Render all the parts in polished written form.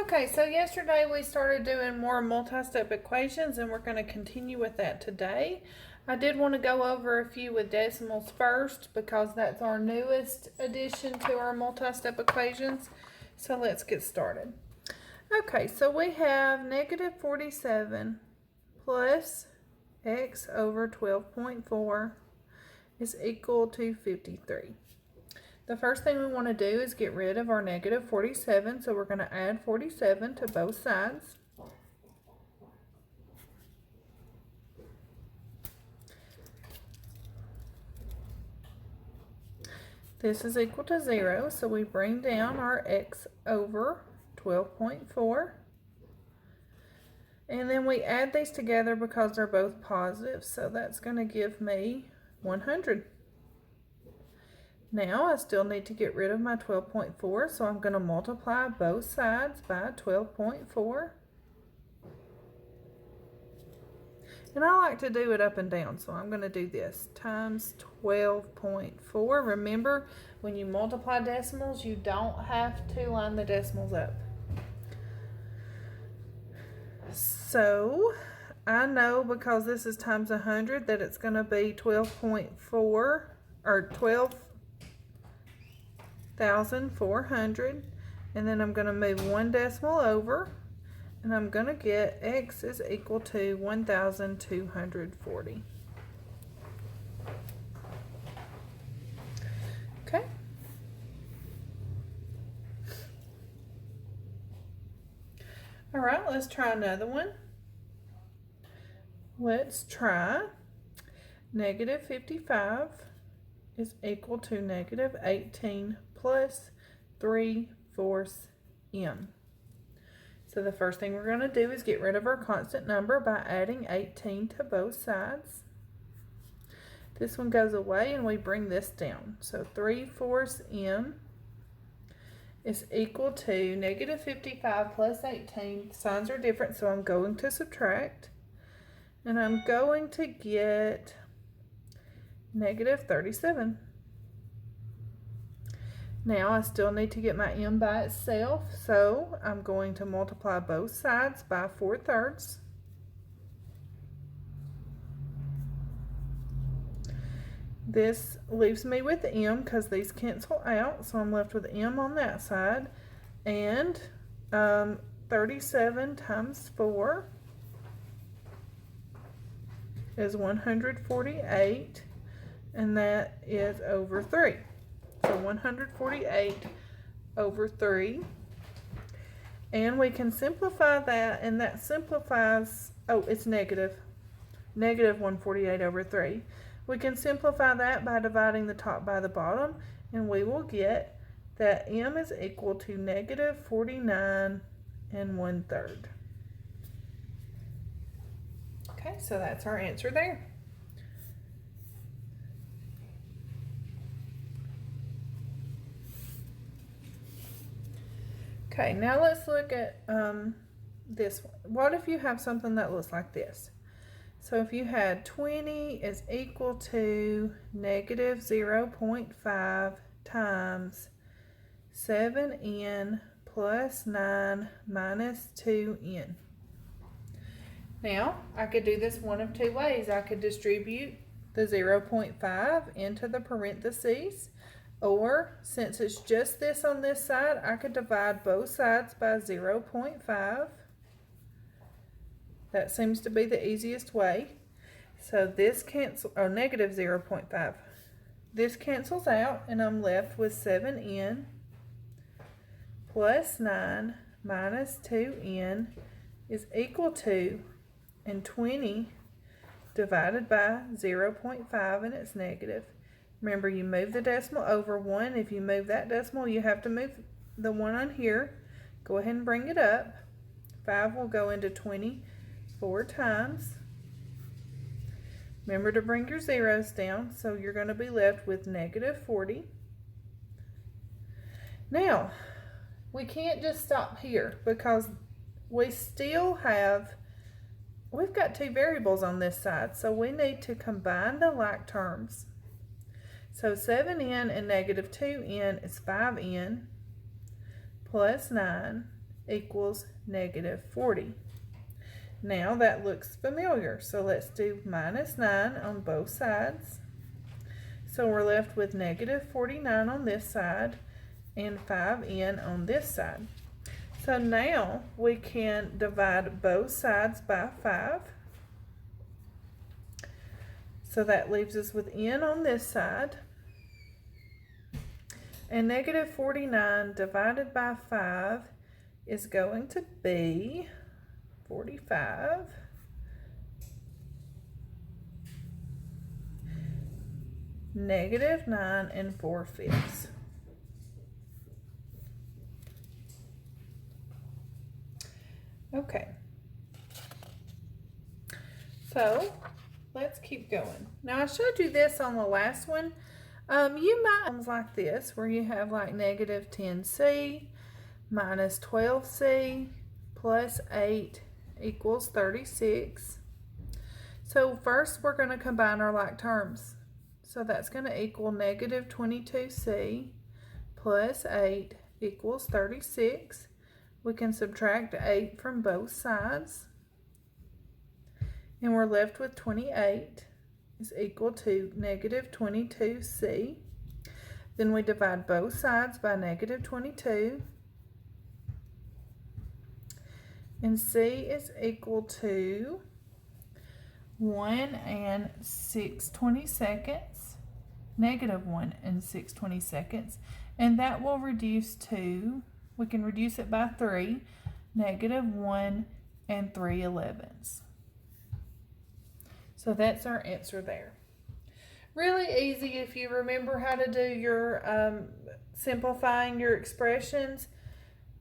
Okay, so yesterday we started doing more multi-step equations and we're going to continue with that today. I did want to go over a few with decimals first because that's our newest addition to our multi-step equations. So let's get started. Okay, so we have negative 47 plus x over 12.4 is equal to 53. The first thing we want to do is get rid of our negative 47, so we're going to add 47 to both sides. This is equal to 0, so we bring down our x over 12.4. And then we add these together because they're both positive, so that's going to give me 100. Now I still need to get rid of my 12.4, so I'm going to multiply both sides by 12.4. And I like to do it up and down, so I'm going to do this times 12.4. Remember, when you multiply decimals, you don't have to line the decimals up. So I know because this is times 100 that it's going to be 12.4 or 12,400, and then I'm going to move one decimal over, and I'm going to get x is equal to 1,240. Okay. All right, let's try another one. Let's try negative 55 is equal to negative 18 plus 3/4 m. So the first thing we're going to do is get rid of our constant number by adding 18 to both sides. This one goes away and we bring this down. So 3/4 m is equal to negative 55 plus 18. Signs are different, so I'm going to subtract. And I'm going to get negative 37. Now I still need to get my m by itself, so I'm going to multiply both sides by 4/3. This leaves me with m because these cancel out, so I'm left with m on that side. And 37 times 4 is 148, and that is over 3. So 148 over 3. And we can simplify that, and that simplifies, oh, it's negative 148 over 3. We can simplify that by dividing the top by the bottom, and we will get that m is equal to negative 49 1/3. Okay, so that's our answer there. Okay, now let's look at this one. What if you have something that looks like this? So if you had 20 is equal to negative 0.5 times 7n plus 9 minus 2n. Now, I could do this one of two ways. I could distribute the 0.5 into the parentheses, or since it's just this on this side, I could divide both sides by 0.5. That seems to be the easiest way. So this negative 0.5. This cancels out, and I'm left with 7n plus 9 minus 2n is equal to, and 20 divided by 0.5, and it's negative. Remember, you move the decimal over 1. If you move that decimal, you have to move the 1 on here. Go ahead and bring it up. 5 will go into 20 4 times. Remember to bring your zeros down, so you're going to be left with negative 40. Now, we can't just stop here because we still we've got two variables on this side, so we need to combine the like terms. So 7n and negative 2n is 5n plus 9 equals negative 40. Now that looks familiar, so let's do minus 9 on both sides. So we're left with negative 49 on this side and 5n on this side. So now we can divide both sides by 5. So that leaves us with n on this side. And negative 49 divided by 5 is going to be 45. Negative 9 4/5. Okay. So let's keep going. Now I showed you this on the last one. You might ones like this where you have like negative 10c minus 12c plus 8 equals 36. So first we're going to combine our like terms. So that's going to equal negative 22c plus 8 equals 36. We can subtract 8 from both sides. And we're left with 28 is equal to negative 22c. Then we divide both sides by negative 22. And c is equal to 1 6/22, negative 1 6/22. And that will reduce to, we can reduce it by 3, negative 1 3/11. So that's our answer there. Really easy if you remember how to do your simplifying your expressions.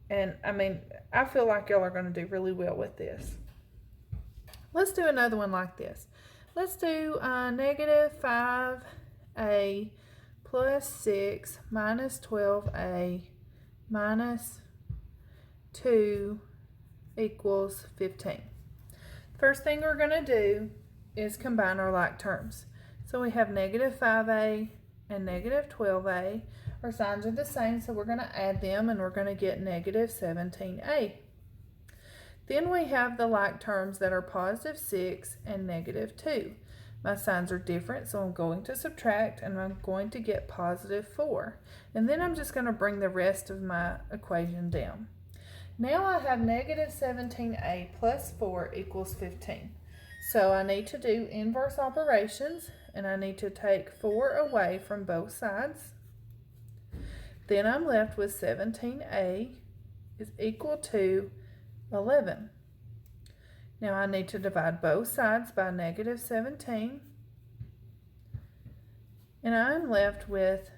And I mean, I feel like y'all are going to do really well with this. Let's do another one like this. Let's do negative 5a plus 6 minus 12a minus 2 equals 15. First thing we're going to do is combine our like terms. So we have negative 5a and negative 12a. Our signs are the same, so we're going to add them and we're going to get negative 17a. Then we have the like terms that are positive 6 and negative 2. My signs are different, so I'm going to subtract and I'm going to get positive 4. And then I'm just going to bring the rest of my equation down. Now I have negative 17a plus 4 equals 15. So I need to do inverse operations and I need to take 4 away from both sides. Then I'm left with 17a is equal to 11. Now I need to divide both sides by negative 17. And I'm left with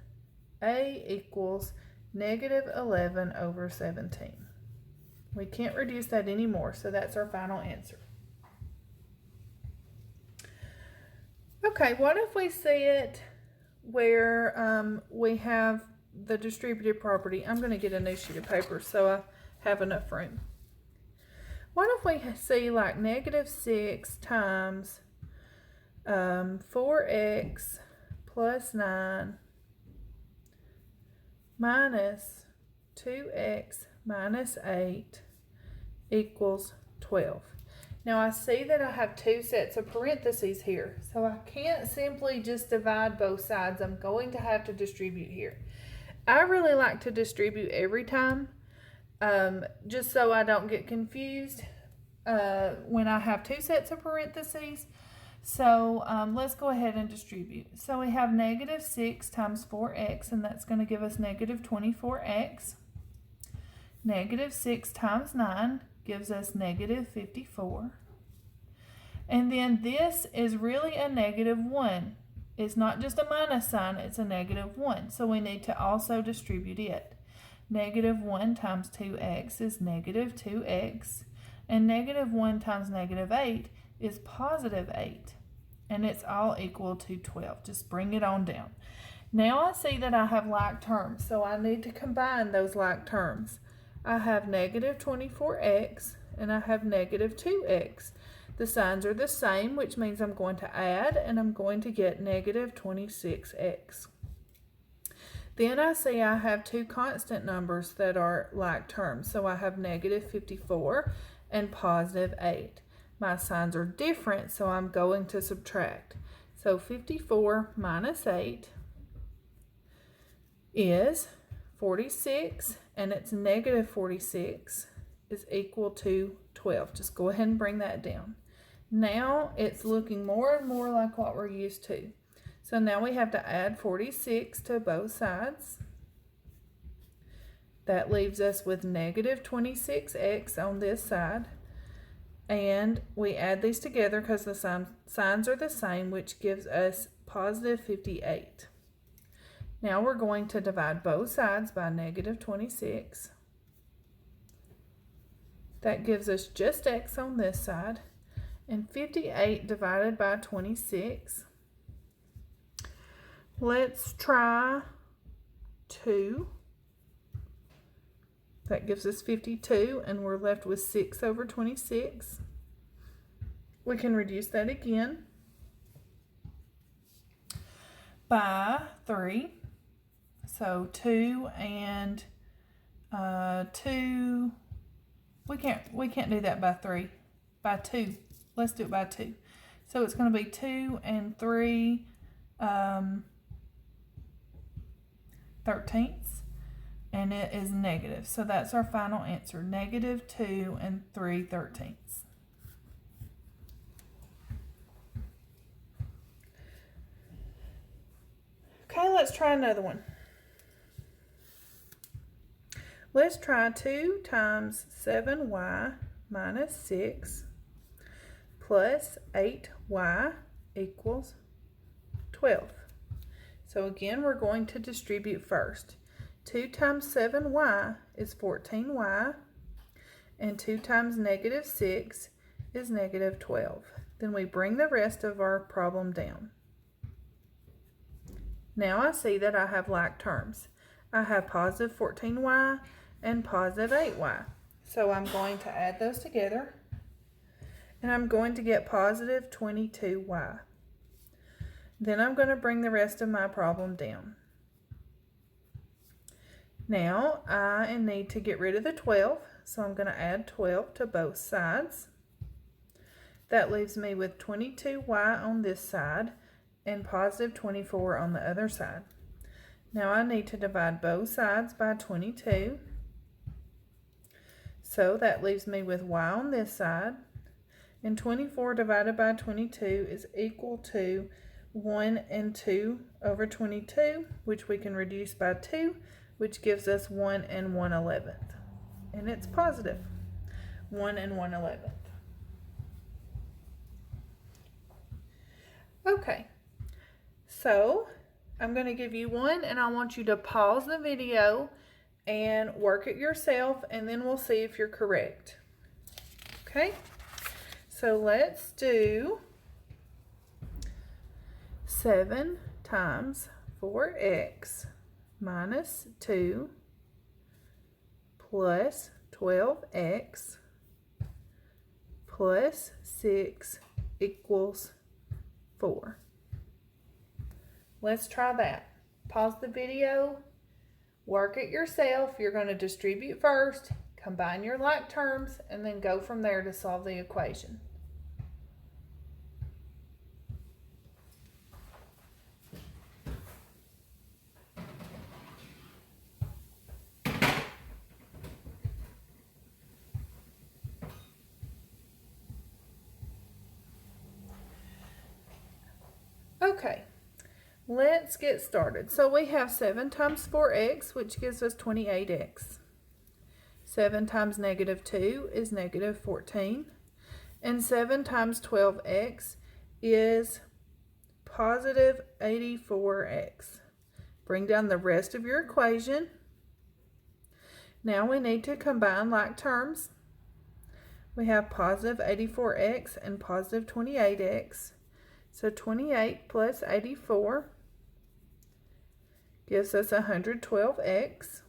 a equals negative 11 over 17. We can't reduce that anymore, so that's our final answer. Okay, what if we see it where we have the distributive property? I'm going to get a new sheet of paper so I have enough room. What if we see like negative 6 times 4x plus 9 minus 2x minus 8 equals 12. Now I see that I have two sets of parentheses here, so I can't simply just divide both sides. I'm going to have to distribute here. I really like to distribute every time, just so I don't get confused when I have two sets of parentheses. So let's go ahead and distribute. So we have negative 6 times 4x, and that's going to give us negative 24x. Negative 6 times 9 gives us negative 54. And then this is really a negative 1. It's not just a minus sign, it's a negative 1. So we need to also distribute it. Negative 1 times 2x is negative 2x. And negative 1 times negative 8 is positive 8. And it's all equal to 12. Just bring it on down. Now I see that I have like terms, so I need to combine those like terms. I have negative 24x and I have negative 2x. The signs are the same, which means I'm going to add and I'm going to get negative 26x. Then I see I have two constant numbers that are like terms. So I have negative 54 and positive 8. My signs are different, so I'm going to subtract. So 54 minus 8 is 46, and it's negative 46 is equal to 12. Just go ahead and bring that down. Now it's looking more and more like what we're used to. So now we have to add 46 to both sides. That leaves us with negative 26x on this side. And we add these together because the signs are the same, which gives us positive 58. Now we're going to divide both sides by negative 26. That gives us just x on this side. And 58 divided by 26. Let's try 2. That gives us 52, and we're left with 6 over 26. We can reduce that again by 3. So 2 and 2. We can't do that by 3. By 2. Let's do it by 2. So it's going to be 2 and 3 thirteenths, and it is negative. So that's our final answer, negative 2 and 3 thirteenths. Okay, let's try another one. Let's try 2 times 7y minus 6 plus 8y equals 12. So again, we're going to distribute first. 2 times 7y is 14y, and 2 times negative 6 is negative 12. Then we bring the rest of our problem down. Now I see that I have like terms. I have positive 14y and positive 8y. So I'm going to add those together, and I'm going to get positive 22y. Then I'm going to bring the rest of my problem down. Now I need to get rid of the 12, so I'm going to add 12 to both sides. That leaves me with 22y on this side and positive 24 on the other side. Now I need to divide both sides by 22. So that leaves me with y on this side, and 24 divided by 22 is equal to 1 and 2 over 22, which we can reduce by 2, which gives us 1 and 1/11. And it's positive, 1 and 1/11. Okay, so I'm going to give you one, and I want you to pause the video and work it yourself, and then we'll see if you're correct. Okay, so let's do 7 times 4x minus 2 plus 12x plus 6 equals 4. Let's try that. Pause the video, work it yourself. You're going to distribute first, combine your like terms, and then go from there to solve the equation. Okay, let's get started. So we have 7 times 4x, which gives us 28x. 7 times negative 2 is negative 14. And 7 times 12x is positive 84x. Bring down the rest of your equation. Now we need to combine like terms. We have positive 84x and positive 28x. So 28 plus 84 gives us 112x.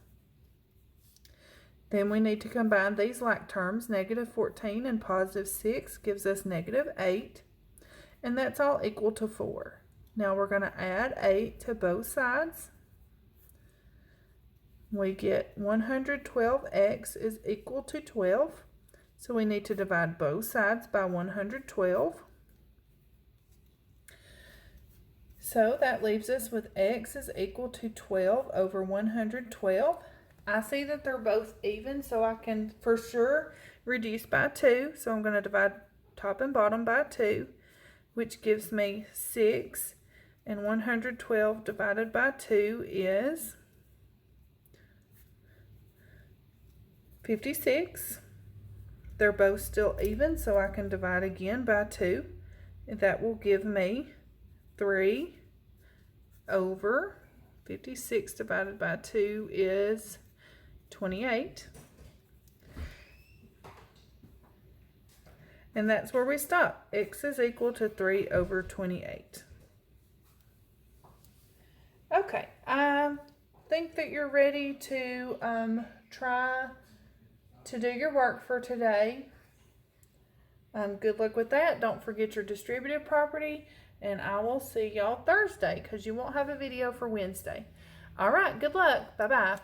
Then we need to combine these like terms. Negative 14 and positive 6 gives us negative 8. And that's all equal to 4. Now we're going to add 8 to both sides. we get 112x is equal to 12. So we need to divide both sides by 112. So that leaves us with x is equal to 12 over 112. I see that they're both even, so I can for sure reduce by 2. So I'm going to divide top and bottom by 2, which gives me 6. And 112 divided by 2 is 56. They're both still even, so I can divide again by 2. And that will give me 3 over 56 divided by 2 is 28. And that's where we stop. X is equal to 3 over 28. Okay, I think that you're ready to try to do your work for today. Good luck with that. Don't forget your distributive property, and I will see y'all Thursday because you won't have a video for Wednesday. All right, good luck. Bye-bye.